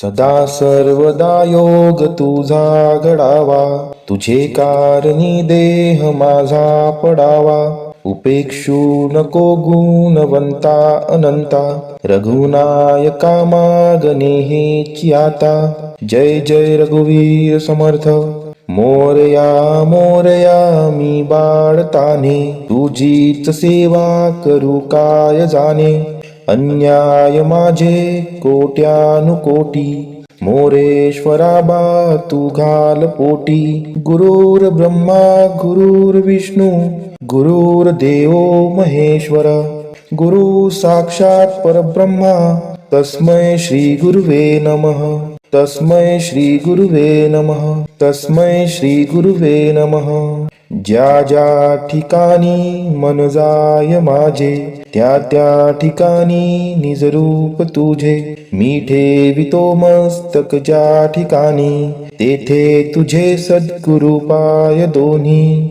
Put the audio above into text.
सदा सर्वदा योग तुझा घडावा, तुझे कारणी देह माझा पडावा. उपेक्षू नको गुणवंता अनंता, रघुनायका मागणे हेची आता. जय जय रघुवीर समर्थ. मोरया मोरया मी बाळताने, तुझीच सेवा करू काय जाणे. अन्याय माझे कोट्यानुकोटी, मोरेश्वरा बा तू घाल पोटी. गुरुर ब्रह्मा गुरुर्विष्णू, गुरुर्देव महेश्वर. गुरु साक्षात परब्रह्मा, तस्मै श्री गुरुवे नमः. तस्मै श्री गुरुवे नमः. तस्मै श्री गुरुवे नमः. ज्या ज्या ठिकाणी मन जाय माझे, त्या त्या ठिकाणी निज रूप तुझे. मी ठेवितो मस्तक ज्या ठिकाणी, तेथे तुझे सद्गुरु पाय दोन्ही.